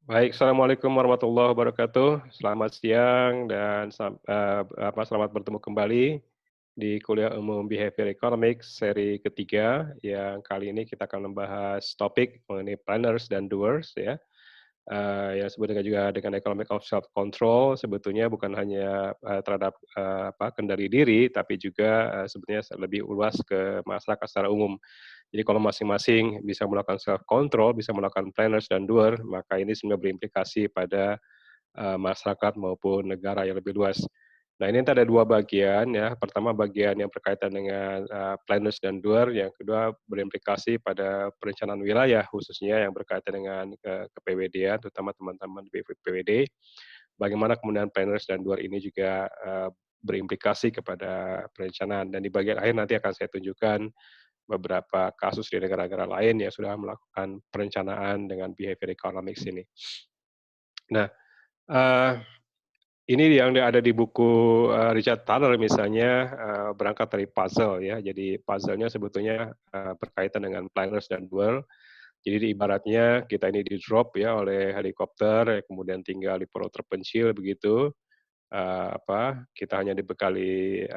Baik, assalamualaikum warahmatullahi wabarakatuh. Selamat siang dan selamat bertemu kembali di kuliah umum Behavior Economics seri ketiga. Yang kali ini kita akan membahas topik mengenai planners dan doers ya. Yang disebut juga dengan economic of self control sebetulnya bukan hanya terhadap kendali diri, tapi juga sebetulnya lebih luas ke masyarakat secara umum. Jadi kalau masing-masing bisa melakukan self control, bisa melakukan planners dan doer, maka ini sebenarnya berimplikasi pada masyarakat maupun negara yang lebih luas. Nah, ini ada 2 bagian ya. Pertama bagian yang berkaitan dengan planners dan doer, yang kedua berimplikasi pada perencanaan wilayah, khususnya yang berkaitan dengan KPWD-an, terutama teman-teman di PWD. Bagaimana kemudian planners dan doer ini juga berimplikasi kepada perencanaan, dan di bagian akhir nanti akan saya tunjukkan beberapa kasus di negara-negara lain yang sudah melakukan perencanaan dengan behavior economics ini. Nah, eee, ini yang ada di buku Richard Thaler misalnya, berangkat dari puzzle ya. Jadi puzzle-nya sebetulnya berkaitan dengan planners dan doer. Jadi ibaratnya kita ini di-drop ya oleh helikopter, kemudian tinggal di pulau terpencil begitu, kita hanya dibekali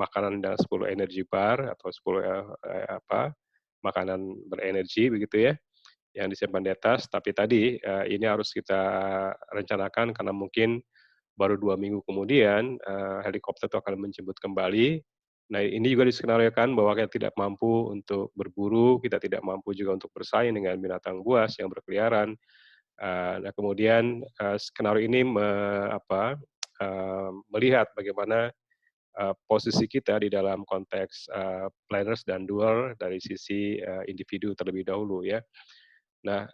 makanan dan 10 energy bar atau 10 makanan berenergi begitu ya, yang disimpan di atas. Tapi tadi, ini harus kita rencanakan karena mungkin baru 2 minggu kemudian, helikopter itu akan menjemput kembali. Nah, ini juga diskenariokan bahwa kita tidak mampu untuk berburu, kita tidak mampu juga untuk bersaing dengan binatang buas yang berkeliaran. Nah kemudian, skenario ini melihat bagaimana, posisi kita di dalam konteks, planners dan doer dari sisi, individu terlebih dahulu ya. Nah,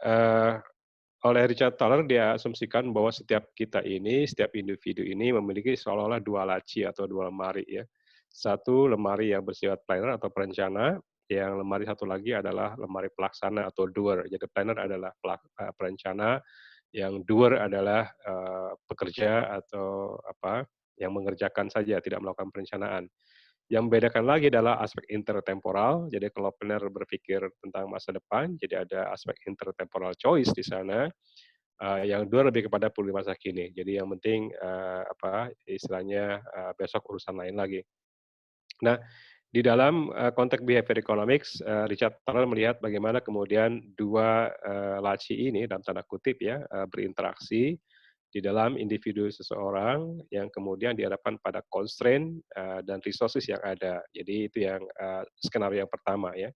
oleh Richard Thaler dia asumsikan bahwa setiap individu ini memiliki seolah-olah 2 laci atau 2 lemari ya. Satu lemari yang bersifat planner atau perencana, yang lemari satu lagi adalah lemari pelaksana atau doer. Jadi planner adalah perencana, yang doer adalah, pekerja atau yang mengerjakan saja, tidak melakukan perencanaan. Yang membedakan lagi adalah aspek intertemporal, jadi kalau planner berpikir tentang masa depan, jadi ada aspek intertemporal choice di sana, yang dua lebih kepada peduli masa kini. Jadi yang penting, istilahnya, besok urusan lain lagi. Nah, di dalam, konteks behavior economics, Richard Thaler melihat bagaimana kemudian 2 laci ini dalam tanda kutip ya, berinteraksi di dalam individu seseorang yang kemudian dihadapkan pada constraint, dan resources yang ada. Jadi itu yang, skenario yang pertama ya.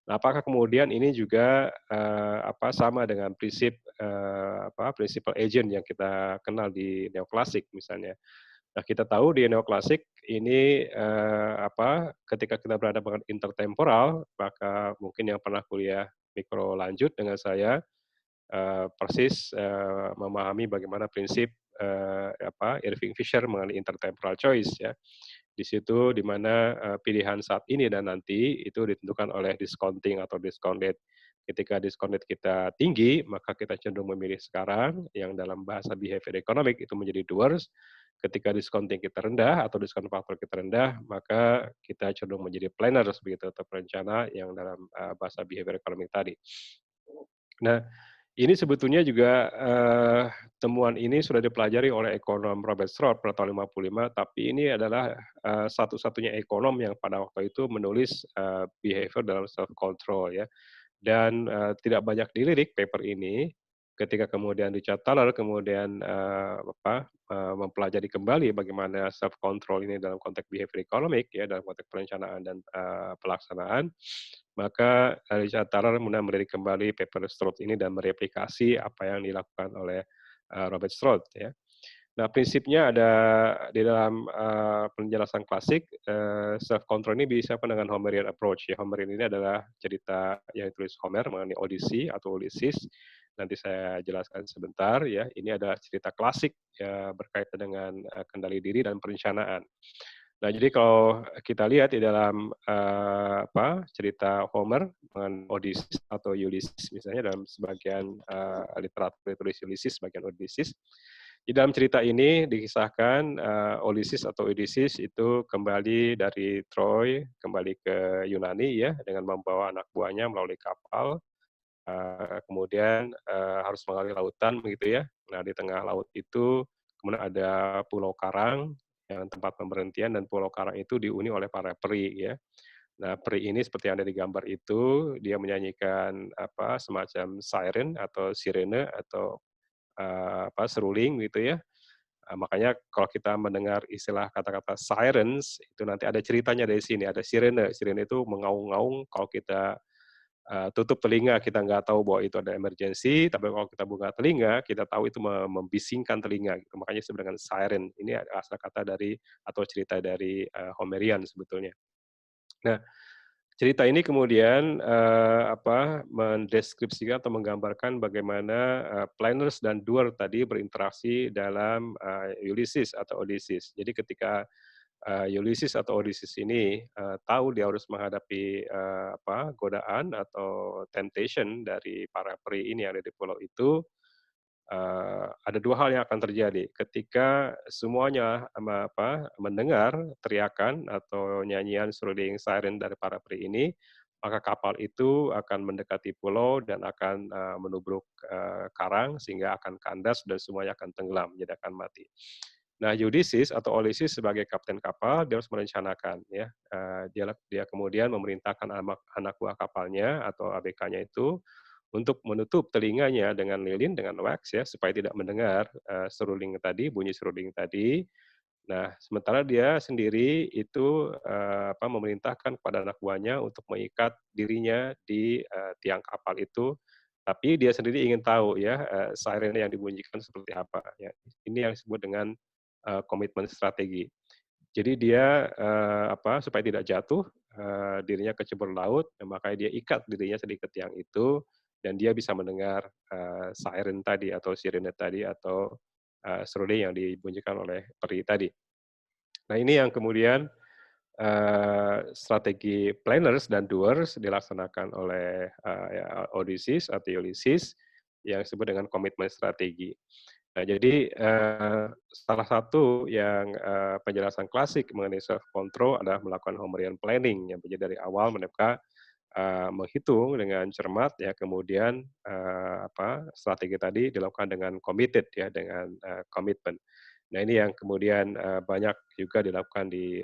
Nah, apakah kemudian ini juga, sama dengan prinsip, principal agent yang kita kenal di neoklasik misalnya. Nah, kita tahu di neoklasik ini, ketika kita berhadapan dengan intertemporal, maka mungkin yang pernah kuliah mikro lanjut dengan saya, persis, memahami bagaimana prinsip, Irving Fisher mengenai intertemporal choice ya. Di situ di mana, pilihan saat ini dan nanti itu ditentukan oleh discounting atau discount rate. Ketika discount rate kita tinggi, maka kita cenderung memilih sekarang, yang dalam bahasa behavior economic itu menjadi doers. Ketika discounting kita rendah atau diskon faktor kita rendah, maka kita cenderung menjadi planners begitu atau perencana yang dalam, bahasa behavior economic tadi. Nah, ini sebetulnya juga, temuan ini sudah dipelajari oleh ekonom Robert Stroud pada tahun 55, tapi ini adalah, satu-satunya ekonom yang pada waktu itu menulis, behavior dalam self control ya. Dan, tidak banyak dilirik paper ini, ketika kemudian Richard Thaler kemudian, mempelajari kembali bagaimana self control ini dalam konteks behavior economic ya, dalam konteks perencanaan dan, pelaksanaan, maka Richard Thaler kemudian melirik kembali paper Stroud ini dan mereplikasi apa yang dilakukan oleh, Robert Stroud ya. Nah, prinsipnya ada di dalam, penjelasan klasik, self control ini disiapkan dengan Homerian approach ya. Homerian ini adalah cerita yang ditulis Homer mengenai Odyssey atau Ulysses. Nanti saya jelaskan sebentar ya. Ini adalah cerita klasik ya berkaitan dengan, kendali diri dan perencanaan. Nah, jadi kalau kita lihat di dalam, cerita Homer dengan Odysseus atau Ulysses misalnya dalam sebagian, literatur ditulis Ulysses, sebagian Odysseus. Di dalam cerita ini dikisahkan, Ulysses atau Odysseus itu kembali dari Troy, kembali ke Yunani ya, dengan membawa anak buahnya melalui kapal. kemudian harus mengaliri lautan begitu ya. Nah, di tengah laut itu kemudian ada pulau karang yang tempat pemberhentian dan pulau karang itu dihuni oleh para peri ya. Nah, peri ini seperti yang ada di gambar itu, dia menyanyikan apa semacam siren atau sirene atau seruling gitu ya. Makanya kalau kita mendengar istilah kata-kata sirens itu nanti ada ceritanya dari sini, ada sirene. Sirene itu mengaung-ngaung kalau kita tutup telinga kita nggak tahu bahwa itu ada emergency, tapi kalau kita buka telinga, kita tahu itu membisingkan telinga gitu. Makanya disebut dengan siren. Ini asal kata dari atau cerita dari Homerian sebetulnya. Nah, cerita ini kemudian mendeskripsikan atau menggambarkan bagaimana planners dan doer tadi berinteraksi dalam Ulysses atau Odysseus. Jadi ketika Ulysses atau Odysseus ini tahu dia harus menghadapi godaan atau temptation dari para peri ini yang ada di pulau itu, ada dua hal yang akan terjadi ketika semuanya mendengar teriakan atau nyanyian seruling siren dari para peri ini, maka kapal itu akan mendekati pulau dan akan menubruk karang sehingga akan kandas dan semuanya akan tenggelam, jadi akan mati. Nah, Ulysses atau Odysseus sebagai kapten kapal dia harus merencanakan ya, dia kemudian memerintahkan anak buah kapalnya atau ABK-nya itu untuk menutup telinganya dengan lilin, dengan wax ya, supaya tidak mendengar seruling tadi, bunyi seruling tadi. Nah, sementara dia sendiri itu memerintahkan kepada anak buahnya untuk mengikat dirinya di tiang kapal itu, tapi dia sendiri ingin tahu ya siren yang dibunyikan seperti apa. Ya. Ini yang disebut dengan komitmen strategi. Jadi dia supaya tidak jatuh, dirinya kecebur laut, makanya dia ikat dirinya sendiri ke tiang itu dan dia bisa mendengar siren tadi atau sirene tadi atau seruling yang dibunyikan oleh peri tadi. Nah, ini yang kemudian strategi planners dan doers dilaksanakan oleh Odysseus atau Ulysses yang disebut dengan komitmen strategi. Nah, jadi salah satu yang penjelasan klasik mengenai self control adalah melakukan Homerian planning yang menjadi dari awal mereka menghitung dengan cermat ya, kemudian strategi tadi dilakukan dengan committed ya, dengan komitmen. Nah, ini yang kemudian banyak juga dilakukan di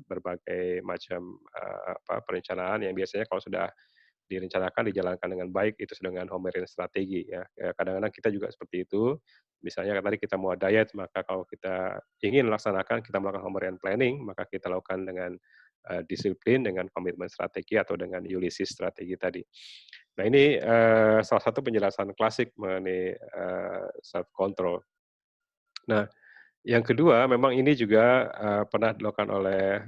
berbagai macam perencanaan yang biasanya kalau sudah direncanakan, dijalankan dengan baik, itu sudah dengan Homerian strategi ya. Kadang-kadang kita juga seperti itu. Misalnya tadi kita mau diet, maka kalau kita ingin laksanakan, kita melakukan Homerian planning, maka kita lakukan dengan disiplin, dengan komitmen strategi atau dengan Ulysses strategi tadi. Nah, ini salah satu penjelasan klasik mengenai self control. Nah, yang kedua, memang ini juga pernah dilakukan oleh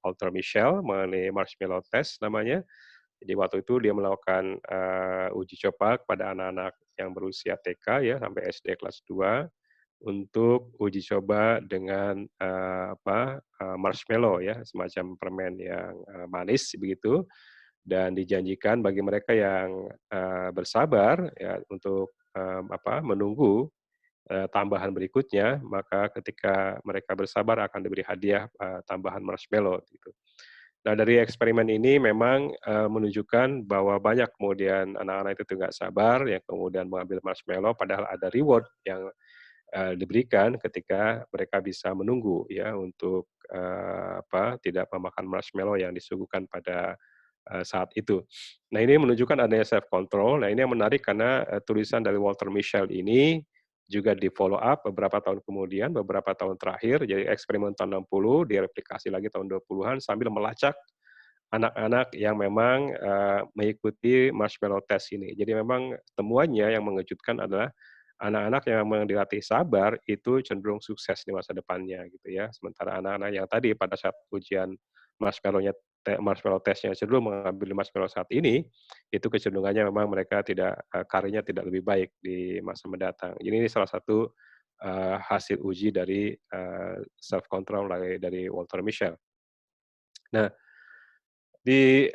Walter Mischel mengenai marshmallow test namanya. Jadi waktu itu dia melakukan uji coba kepada anak-anak yang berusia TK ya sampai SD kelas 2 untuk uji coba dengan marshmallow ya, semacam permen yang manis begitu, dan dijanjikan bagi mereka yang bersabar ya untuk menunggu tambahan berikutnya, maka ketika mereka bersabar akan diberi hadiah tambahan marshmallow gitu. Nah, dari eksperimen ini memang menunjukkan bahwa banyak kemudian anak-anak itu nggak sabar, yang kemudian mengambil marshmallow, padahal ada reward yang diberikan ketika mereka bisa menunggu ya untuk tidak memakan marshmallow yang disuguhkan pada saat itu. Nah, ini menunjukkan adanya self control. Nah, ini yang menarik karena tulisan dari Walter Mischel ini juga di-follow up beberapa tahun kemudian, beberapa tahun terakhir, jadi eksperimen tahun 60, direplikasi lagi tahun 20-an sambil melacak anak-anak yang memang mengikuti marshmallow test ini. Jadi memang temuannya yang mengejutkan adalah anak-anak yang memang dilatih sabar itu cenderung sukses di masa depannya gitu ya. Sementara anak-anak yang tadi pada saat ujian marshmallow testnya cenderung mengambil marshmallow saat ini, itu kecenderungannya memang mereka tidak karirnya tidak lebih baik di masa mendatang. Jadi ini salah satu hasil uji dari self control dari Walter Mischel. Nah, di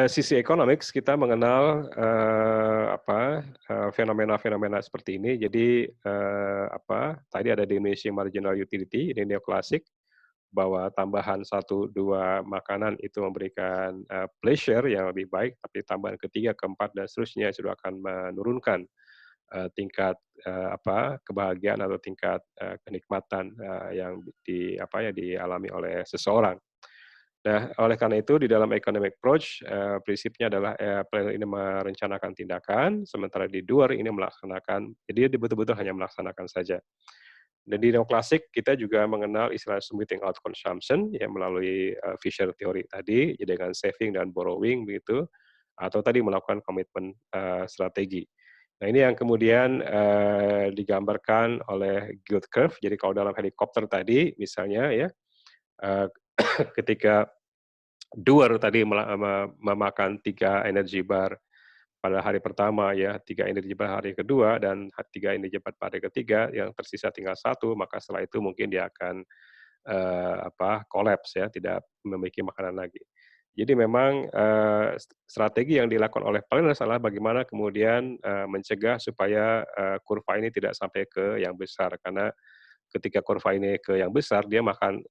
sisi economics kita mengenal fenomena-fenomena seperti ini. Jadi tadi ada diminishing marginal utility, ini neoklasik. bahwa tambahan satu 2 makanan itu memberikan, pleasure yang lebih baik, tapi tambahan ketiga, keempat, dan seterusnya justru akan menurunkan, tingkat, kebahagiaan atau tingkat, kenikmatan, yang dialami oleh seseorang. Nah, oleh karena itu di dalam economic approach, prinsipnya adalah, planner ini merencanakan tindakan, sementara di doer ini melaksanakan, jadi dia betul-betul hanya melaksanakan saja. Dan di neoklasik kita juga mengenal istilah smoothing out consumption ya melalui, Fisher theory tadi, jadi dengan saving dan borrowing begitu, atau tadi melakukan komitmen, strategi. Nah ini yang kemudian, digambarkan oleh Guild Curve. Jadi kalau dalam helikopter tadi misalnya ya, eee, ketika doer tadi memakan 3 energi bar pada hari pertama ya, 3 energi bar hari kedua, dan 3 energi bar pada hari ketiga, yang tersisa tinggal satu, maka setelah itu mungkin dia akan, kolaps ya, tidak memiliki makanan lagi. Jadi memang, strategi yang dilakukan oleh planners adalah bagaimana kemudian, mencegah supaya, kurva ini tidak sampai ke yang besar. Karena ketika kurva ini ke yang besar, dia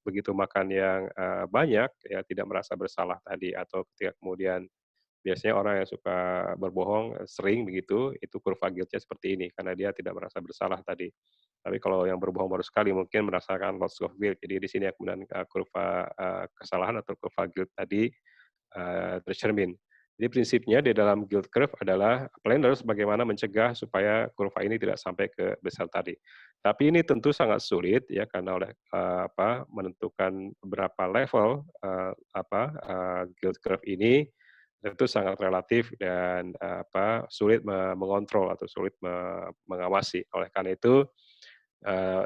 begitu makan yang, banyak, ya tidak merasa bersalah tadi, atau ketika kemudian biasanya orang yang suka berbohong, sering begitu, itu kurva guilt-nya seperti ini, karena dia tidak merasa bersalah tadi. Tapi kalau yang berbohong baru sekali mungkin merasakan loss of guilt. Jadi di sini kemudian, kurva, kesalahan atau kurva guilt tadi, tercermin. Jadi prinsipnya di dalam guilt curve adalah planners bagaimana mencegah supaya kurva ini tidak sampai ke besar tadi. Tapi ini tentu sangat sulit ya karena oleh, menentukan berapa level, guilt curve ini tentu sangat relatif dan, sulit mengontrol atau sulit mengawasi. Oleh karena itu,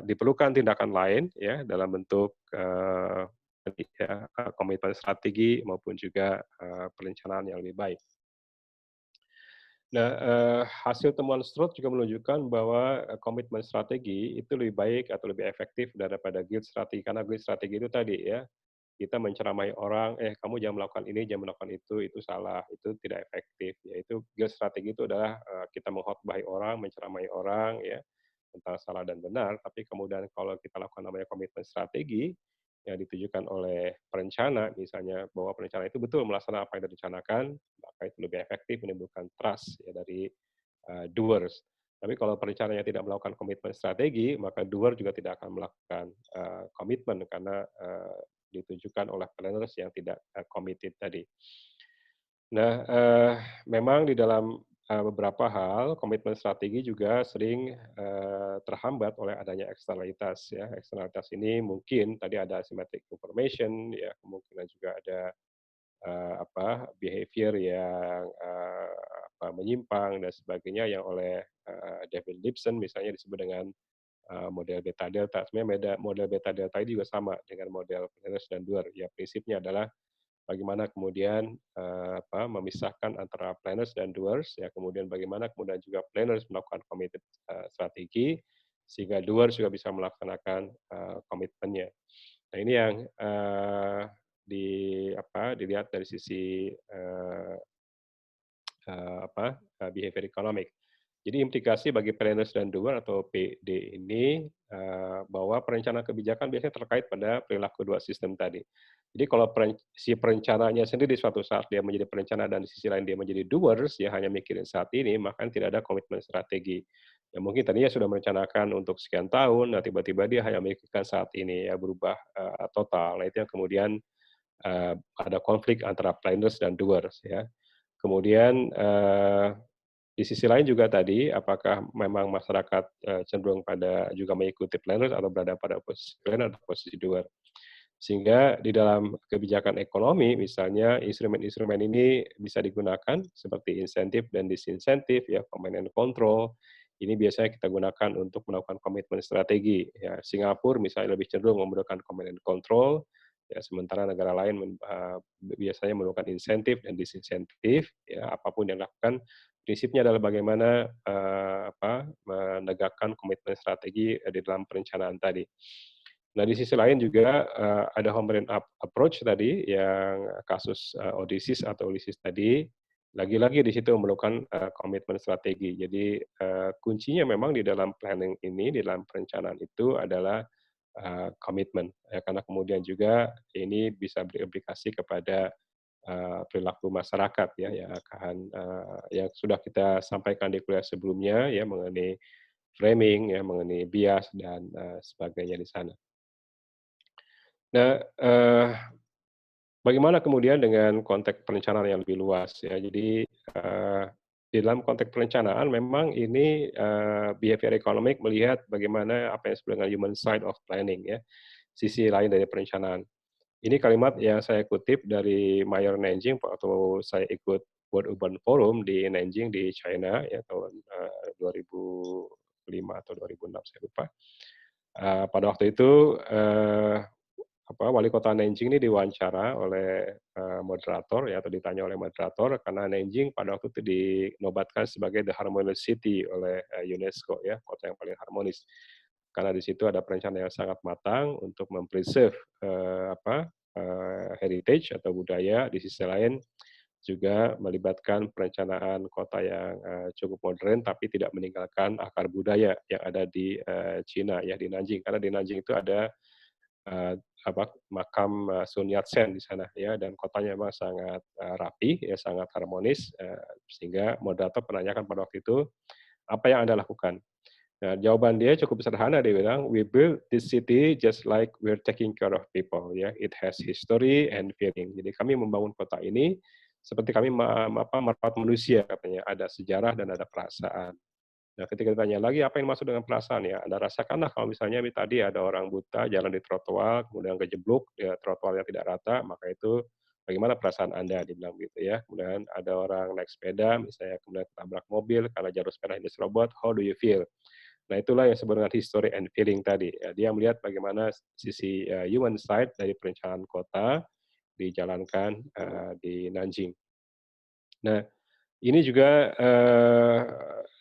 diperlukan tindakan lain ya dalam bentuk, komitmen strategi maupun juga, perencanaan yang lebih baik. Nah, hasil temuan Stroud juga menunjukkan bahwa, komitmen strategi itu lebih baik atau lebih efektif daripada guilt strategi. Karena guilt strategi itu tadi ya, kita menceramai orang, "Eh, kamu jangan melakukan ini, jangan melakukan itu salah, itu tidak efektif." Yaitu guilt strategi itu adalah, kita mengkhotbahi orang, menceramai orang ya, tentang salah dan benar, tapi kemudian kalau kita lakukan namanya komitmen strategi, yang ditujukan oleh perencana, misalnya bahwa perencana itu betul melaksanakan apa yang direncanakan, maka itu lebih efektif menimbulkan trust ya dari, doers. Tapi kalau perencananya tidak melakukan komitmen strategi, maka doer juga tidak akan melakukan, komitmen karena, ditujukan oleh planners yang tidak, committed tadi. Nah, memang di dalam, beberapa hal komitmen strategi juga sering, terhambat oleh adanya eksternalitas ya. Eksternalitas ini mungkin tadi ada asymmetric information ya, kemungkinan juga ada, behavior yang, menyimpang dan sebagainya yang oleh, David Lipson misalnya disebut dengan, model beta delta. Sebenarnya model beta delta ini juga sama dengan model planners dan doer. Ya prinsipnya adalah bagaimana kemudian, memisahkan antara planners dan doers, ya kemudian bagaimana kemudian juga planners melakukan committed, strategi, sehingga doers juga bisa melaksanakan, komitmennya. Nah ini yang, dilihat dari sisi, behavior economic. Jadi implikasi bagi planners dan doer atau PD ini, bahwa perencanaan kebijakan biasanya terkait pada perilaku dua sistem tadi. Jadi kalau si perencananya sendiri suatu saat dia menjadi perencana dan di sisi lain dia menjadi doers, ya hanya mikirin saat ini, maka tidak ada komitmen strategi. Ya mungkin tadinya sudah merencanakan untuk sekian tahun, nah tiba-tiba dia hanya memikirkan saat ini, ya berubah, total. Nah itu yang kemudian, ada konflik antara planners dan doers ya. Kemudian, di sisi lain juga tadi, apakah memang masyarakat, cenderung pada juga mengikuti planners atau berada pada posisi planner atau posisi doer. Sehingga di dalam kebijakan ekonomi misalnya instrumen-instrumen ini bisa digunakan seperti insentif dan disinsentif ya, command and control. Ini biasanya kita gunakan untuk melakukan komitmen strategi ya. Singapura misalnya lebih cenderung menggunakan command and control, ya sementara negara lain biasanya menggunakan insentif dan disinsentif ya, apapun yang dilakukan prinsipnya adalah bagaimana, menegakkan komitmen strategi, di dalam perencanaan tadi. Nah, di sisi lain juga, ada home run approach tadi yang kasus, Odysseus atau Ulysses tadi, lagi-lagi di situ memerlukan, komitmen strategi. Jadi, kuncinya memang di dalam planning ini, di dalam perencanaan itu adalah, komitmen. Karena kemudian juga ini bisa berimplikasi kepada perilaku masyarakat ya yang akan yang sudah kita sampaikan di kuliah sebelumnya ya mengenai framing ya, mengenai bias dan sebagainya di sana. Nah, bagaimana kemudian dengan konteks perencanaan yang lebih luas ya. Jadi, di dalam konteks perencanaan memang ini, behavior economic melihat bagaimana apa yang disebut dengan human side of planning ya, sisi lain dari perencanaan. Ini kalimat yang saya kutip dari Mayor Nanjing waktu saya ikut World Urban Forum di Nanjing di China ya tahun, 2005 atau 2006 saya lupa. Pada waktu itu, wali kota Nanjing ini diwawancara oleh, moderator ya atau ditanya oleh moderator karena Nanjing pada waktu itu dinobatkan sebagai the harmonious city oleh, UNESCO ya, kota yang paling harmonis. Karena di situ ada perencanaan yang sangat matang untuk mempreserve, heritage atau budaya, di sisi lain juga melibatkan perencanaan kota yang, cukup modern tapi tidak meninggalkan akar budaya yang ada di, Cina ya, di Nanjing. Karena di Nanjing itu ada makam, Sun Yat-sen di sana ya, dan kotanya memang sangat, rapi ya, sangat harmonis, sehingga moderator menanyakan pada waktu itu, "Apa yang Anda lakukan?" Nah, jawaban dia cukup sederhana, dia bilang, "We build this city just like we're taking care of people," ya, "It has history and feeling." Jadi kami membangun kota ini seperti kami merawat manusia katanya, ada sejarah dan ada perasaan. Nah, ketika ditanya lagi, "Apa yang dimaksud dengan perasaan?" Ya, Anda rasakanlah kalau misalnya tadi ada orang buta jalan di trotoar, kemudian kejeblok, ya trotoarnya tidak rata, maka itu bagaimana perasaan Anda, dibilang gitu ya. Kemudian ada orang naik sepeda, misalnya kemudian ketabrak mobil karena jalur sepeda diserobot, "How do you feel?" Nah, itulah yang disebut dengan history and feeling tadi. Ya, dia melihat bagaimana sisi, human side dari perencanaan kota dijalankan, di Nanjing. Nah, ini juga,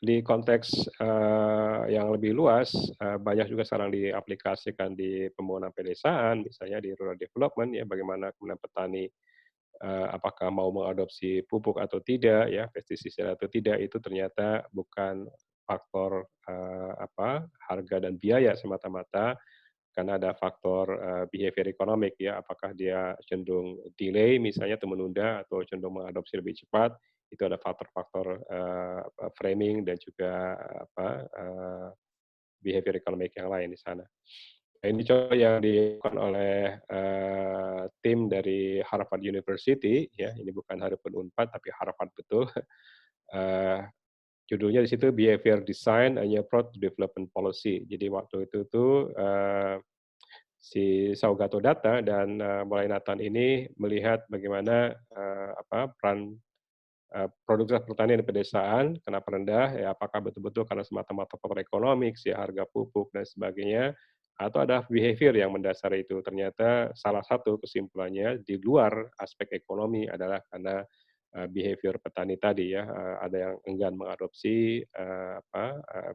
di konteks, yang lebih luas, banyak juga sekarang diaplikasikan di pembangunan pedesaan, misalnya di rural development ya, bagaimana kemudian petani, apakah mau mengadopsi pupuk atau tidak ya, pestisida atau tidak, itu ternyata bukan faktor, harga dan biaya semata-mata, karena ada faktor, behavior economic ya, apakah dia cenderung delay misalnya atau menunda atau cenderung mengadopsi lebih cepat, itu ada faktor-faktor, framing dan juga behavior economic yang lain di sana. Nah, ini contoh yang dilakukan oleh, tim dari Harvard University ya, ini bukan Harvard Unpad tapi Harvard betul. Eee, Judulnya di situ Behavior Design: A New Approach to Development Policy. Jadi waktu itu tuh, si Saugato Data dan, Mulai Nathan ini melihat bagaimana, peran, produktivitas pertanian di pedesaan kenapa rendah, ya apakah betul-betul karena semata-mata faktor ekonomi, ya harga pupuk dan sebagainya, atau ada behavior yang mendasari itu. Ternyata salah satu kesimpulannya di luar aspek ekonomi adalah karena, behavior petani tadi ya, ada yang enggan mengadopsi,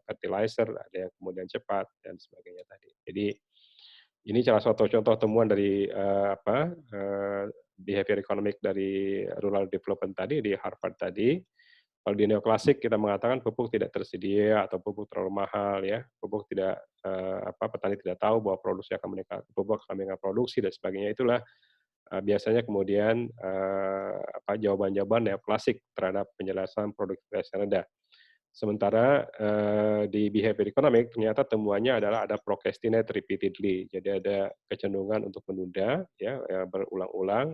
fertilizer, ada yang kemudian cepat dan sebagainya tadi. Jadi ini salah satu contoh temuan dari, behavior economic dari rural development tadi, di Harvard tadi. Kalau di neoklasik kita mengatakan pupuk tidak tersedia atau pupuk terlalu mahal ya, pupuk tidak, petani tidak tahu bahwa produksi akan meningkat, pupuk akan meningkat produksi dan sebagainya. Itulah, biasanya kemudian, jawaban-jawaban neoklasik terhadap penjelasan produktivitas yang rendah. Sementara, di behavior economic ternyata temuannya adalah ada procrastinate repeatedly. Jadi ada kecenderungan untuk menunda ya, berulang-ulang,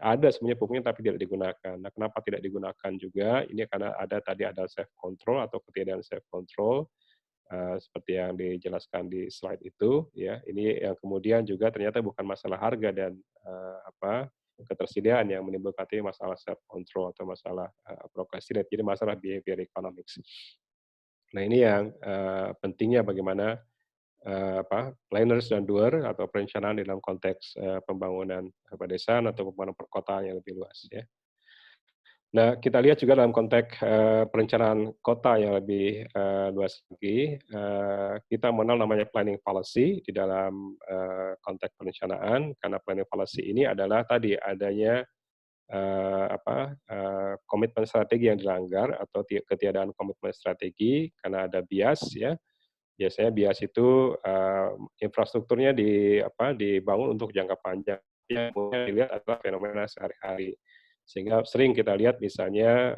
ada sebenarnya pupuknya tapi tidak digunakan. Nah, kenapa tidak digunakan juga, ini karena ada self control atau ketiadaan self control, seperti yang dijelaskan di slide itu ya. Ini yang kemudian juga ternyata bukan masalah harga dan, ketersediaan yang menimbulkan masalah self control atau masalah, procrastinate, jadi masalah behavior economics. Nah, ini yang, pentingnya bagaimana, planners dan doer atau perencanaan dalam konteks, pembangunan pedesaan atau pembangunan perkotaan yang lebih luas ya. Nah, kita lihat juga dalam konteks, perencanaan kota yang lebih, luas lagi, kita mengenal namanya planning policy di dalam, konteks perencanaan, karena planning policy ini adalah tadi adanya, komitmen strategi yang dilanggar atau ketiadaan komitmen strategi karena ada bias ya, Biasanya bias itu, infrastrukturnya dibangun untuk jangka panjang, yang kemudian dilihat adalah fenomena sehari-hari. Sehingga sering kita lihat misalnya,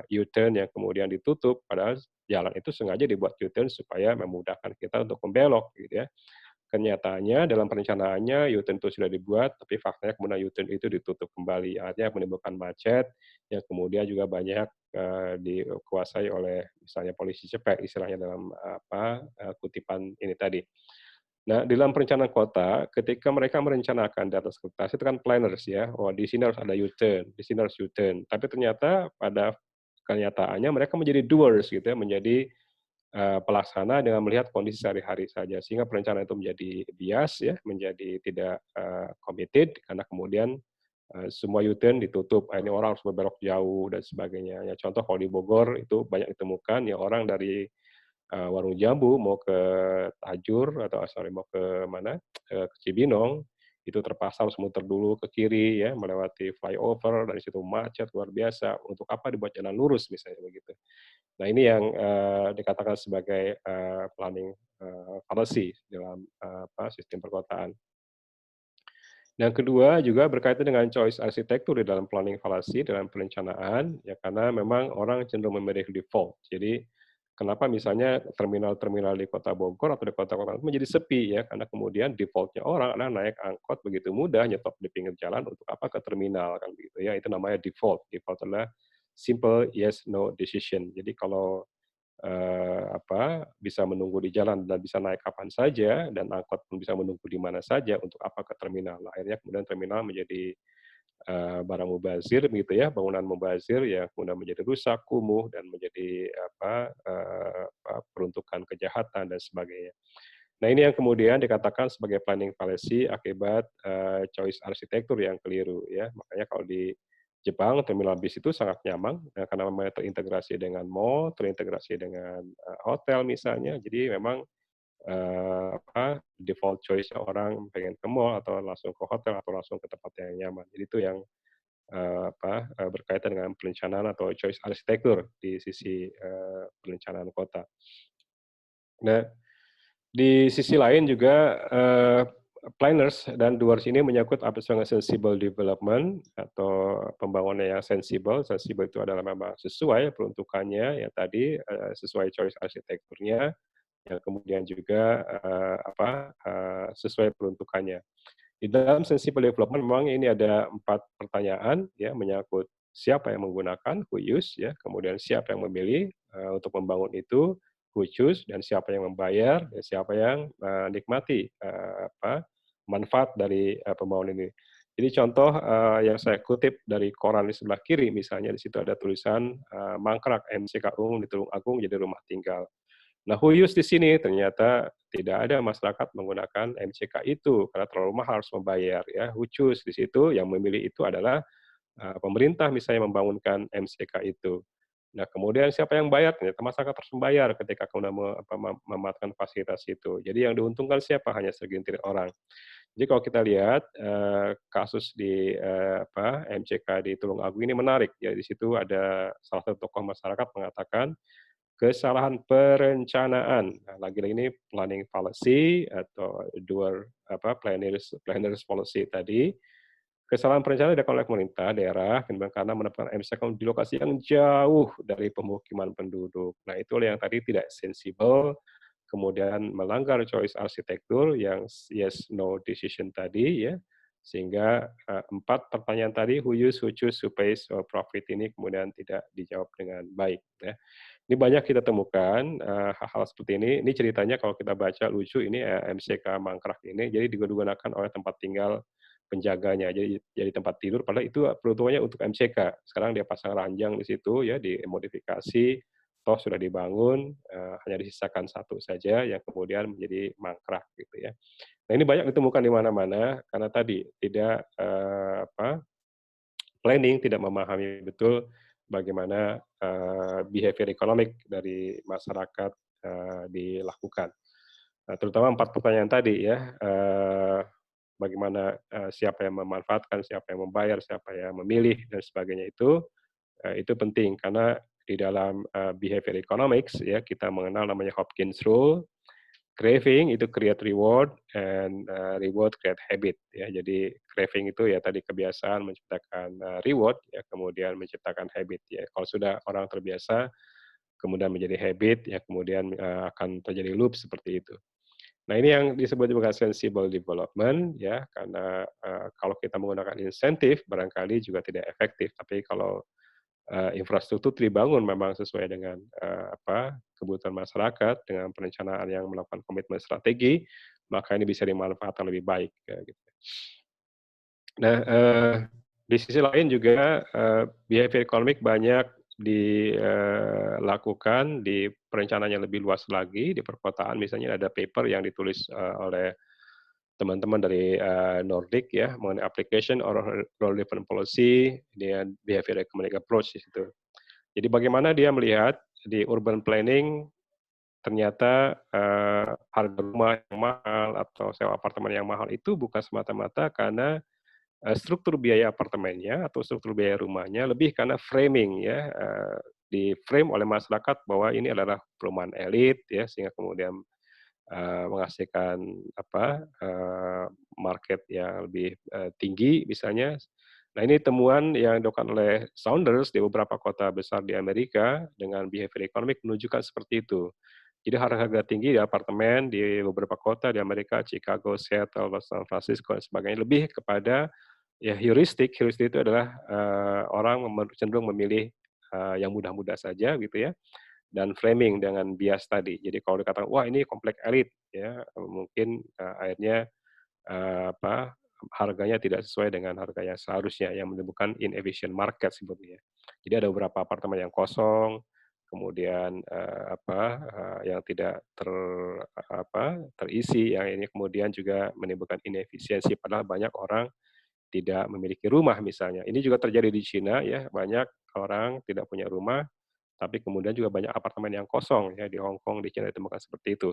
U-turn yang kemudian ditutup, padahal jalan itu sengaja dibuat U-turn supaya memudahkan kita untuk membelok gitu ya. Kenyataannya dalam perencanaannya U-turn itu sudah dibuat, tapi faktanya kemudian U-turn itu ditutup kembali, artinya menimbulkan macet yang kemudian juga banyak, dikuasai oleh misalnya polisi cepek istilahnya dalam, kutipan ini tadi. Nah, di dalam perencanaan kota, ketika mereka merencanakan di atas kertas itu kan planners ya, oh di sini harus ada U-turn, di sini harus U-turn. Tapi ternyata pada kenyataannya mereka menjadi doers gitu ya, menjadi, pelaksana dengan melihat kondisi sehari-hari saja. Sehingga perencanaan itu menjadi bias ya, menjadi tidak, committed karena kemudian, semua U-turn ditutup, akhirnya orang harus berbelok jauh dan sebagainya. Ya contoh kalau di Bogor itu banyak ditemukan ya orang dari warung jambu mau ke Tajur atau sorry mau ke mana, ke Cibinong, itu terpaksa harus muter dulu ke kiri ya, melewati flyover, dari situ macet luar biasa, untuk apa dibuat jalan lurus misalnya begitu. Nah ini yang, dikatakan sebagai, planning, fallacy dalam, sistem perkotaan. Yang kedua juga berkaitan dengan choice arsitektur di dalam planning fallacy, dalam perencanaan, ya karena memang orang cenderung memilih default. Jadi, kenapa misalnya terminal-terminal di Kota Bogor atau di kota-kota itu menjadi sepi ya, karena kemudian default-nya orang adalah naik angkot begitu mudah, nyetop di pinggir jalan untuk apa, ke terminal kan begitu ya, itu namanya default. Default adalah simple yes, no decision. Jadi kalau bisa menunggu di jalan dan bisa naik kapan saja, dan angkot pun bisa menunggu di mana saja, untuk apa ke terminal. Nah, akhirnya kemudian terminal menjadi, barang mubazir begitu ya, bangunan mubazir yang kemudian menjadi rusak, kumuh, dan menjadi peruntukan kejahatan dan sebagainya. Nah, ini yang kemudian dikatakan sebagai planning fallacy akibat, choice arsitektur yang keliru ya. Makanya kalau di Jepang terminal bis itu sangat nyaman, karena memang terintegrasi dengan mall, terintegrasi dengan, hotel misalnya. Jadi memang, default choice-nya orang pengen ke mall atau langsung ke hotel atau langsung ke tempat yang nyaman. Jadi itu yang, berkaitan dengan perencanaan atau choice arsitektur di sisi, perencanaan kota. Nah, di sisi lain juga, planners dan doers ini menyangkut apa yang sensible development atau pembangunan yang sensibel. Sensibel itu adalah memang sesuai peruntukannya, ya tadi, sesuai choice arsitekturnya, yang kemudian juga, sesuai peruntukannya. Di dalam sensible development memang ini ada 4 pertanyaan ya, menyangkut siapa yang menggunakan, who use ya, kemudian siapa yang memilih, untuk membangun itu, who choose, dan siapa yang membayar, dan siapa yang menikmati, manfaat dari, pembangunan ini. Jadi contoh, yang saya kutip dari koran di sebelah kiri misalnya, di situ ada tulisan, mangkrak MCK di Tulung Agung jadi rumah tinggal. Nah, Huyus di sini ternyata tidak ada masyarakat menggunakan MCK itu karena terlalu mahal harus membayar ya. Hucus di situ yang memilih itu adalah, pemerintah misalnya membangunkan MCK itu. Nah, kemudian siapa yang bayar? Ternyata masyarakat harus membayar ketika kemudian memanfaatkan fasilitas itu. Jadi yang diuntungkan siapa? Hanya segelintir orang. Jadi kalau kita lihat, kasus di, MCK di Tulungagung ini menarik ya, di situ ada salah satu tokoh masyarakat mengatakan kesalahan perencanaan. Nah, lagi-lagi ini planning fallacy atau planners planners policy tadi. Kesalahan perencanaan dilakukan oleh pemerintah daerah karena menetapkan MCK di lokasi yang jauh dari pemukiman penduduk. Nah, itu yang tadi tidak sensibel, kemudian melanggar choice arsitektur yang yes no decision tadi ya. Sehingga 4 pertanyaan tadi who use, who choose, who pays, profit ini kemudian tidak dijawab dengan baik ya. Ini banyak kita temukan, hal-hal seperti ini. Ini ceritanya kalau kita baca lucu ini, MCK mangkrak ini, jadi digunakan oleh tempat tinggal penjaganya. Jadi tempat tidur, padahal itu peruntukannya untuk MCK. Sekarang dia pasang ranjang di situ ya, dimodifikasi, toh sudah dibangun, hanya disisakan satu saja yang kemudian menjadi mangkrak gitu ya. Nah ini banyak ditemukan di mana-mana karena tadi tidak, planning, tidak memahami betul bagaimana, behavior economic dari masyarakat, dilakukan. Nah, terutama 4 pertanyaan tadi ya, bagaimana, siapa yang memanfaatkan, siapa yang membayar, siapa yang memilih, dan sebagainya itu penting karena di dalam behavior economics ya kita mengenal namanya Hopkins rule. Craving itu create reward and reward create habit ya. Jadi craving itu ya tadi kebiasaan menciptakan reward ya kemudian menciptakan habit ya. Kalau sudah orang terbiasa kemudian menjadi habit ya kemudian akan terjadi loop seperti itu. Nah, ini yang disebut juga sensible development ya, karena kalau kita menggunakan insentif barangkali juga tidak efektif. Tapi kalau infrastruktur dibangun memang sesuai dengan kebutuhan masyarakat dengan perencanaan yang melakukan komitmen strategi, maka ini bisa dimanfaatkan lebih baik, gitu. Nah, di sisi lain juga behavior economic banyak dilakukan di perencanaan yang lebih luas lagi di perkotaan. Misalnya ada paper yang ditulis oleh teman-teman dari Nordic ya mengenai application or role driven policy dengan behavior economic approach di situ. Jadi bagaimana dia melihat di urban planning ternyata harga rumah yang mahal atau sewa apartemen yang mahal itu bukan semata-mata karena struktur biaya apartemennya atau struktur biaya rumahnya, lebih karena framing ya, di-frame oleh masyarakat bahwa ini adalah perumahan elit ya, sehingga kemudian menghasilkan market yang lebih tinggi misalnya. Nah, ini temuan yang dilakukan oleh Saunders di beberapa kota besar di Amerika dengan behavior economic menunjukkan seperti itu. Jadi harga-harga tinggi di apartemen di beberapa kota di Amerika, Chicago, Seattle, San Francisco, dan sebagainya, lebih kepada ya heuristik. Heuristik itu adalah orang cenderung memilih yang mudah-mudah saja gitu ya, dan framing dengan bias tadi. Jadi kalau dikatakan, wah ini komplek elit, ya mungkin akhirnya harganya tidak sesuai dengan harga yang seharusnya, yang menimbulkan inefficient market sebetulnya. Jadi ada beberapa apartemen yang kosong, kemudian yang tidak terisi, yang ini kemudian juga menimbulkan inefisiensi. Padahal banyak orang tidak memiliki rumah misalnya. Ini juga terjadi di Cina ya, banyak orang tidak punya rumah, tapi kemudian juga banyak apartemen yang kosong ya di Hong Kong, di China ditemukan seperti itu.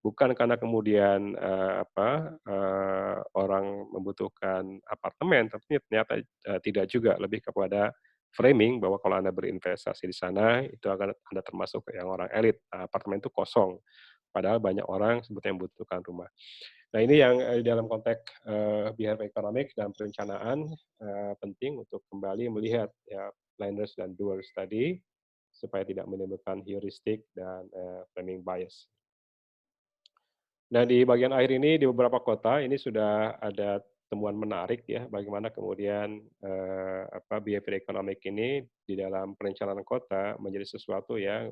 Bukan karena kemudian orang membutuhkan apartemen, tapi ternyata tidak juga, lebih kepada framing bahwa kalau Anda berinvestasi di sana itu akan Anda termasuk yang orang elit. Apartemen itu kosong, padahal banyak orang sebetulnya membutuhkan rumah. Nah, ini yang dalam konteks behavior economics dan perencanaan penting untuk kembali melihat ya planners dan doers tadi supaya tidak menimbulkan heuristik dan framing bias. Nah, di bagian akhir ini di beberapa kota ini sudah ada temuan menarik ya, bagaimana kemudian behavior economic ini di dalam perencanaan kota menjadi sesuatu yang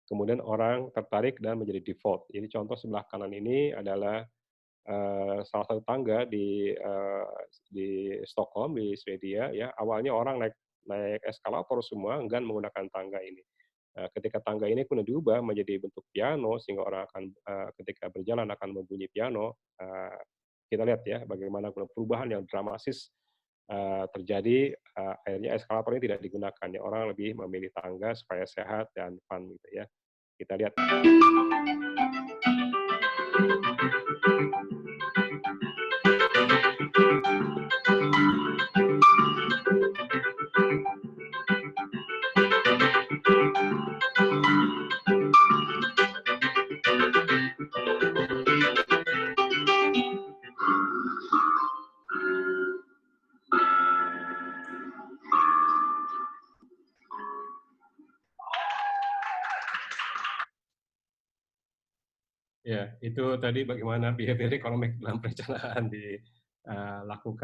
kemudian orang tertarik dan menjadi default. Jadi contoh sebelah kanan ini adalah salah satu tangga di Stockholm di Swedia ya. Awalnya orang naik naik eskalator semua, enggan menggunakan tangga ini. Ketika tangga ini kemudian diubah menjadi bentuk piano sehingga orang akan ketika berjalan akan membunyi piano, kita lihat ya bagaimana perubahan yang dramatis terjadi, akhirnya eskalator ini tidak digunakan ya, orang lebih memilih tangga supaya sehat dan fun gitu ya. Kita lihat. Ya, itu tadi bagaimana behavior economic dalam perencanaan dilakukan.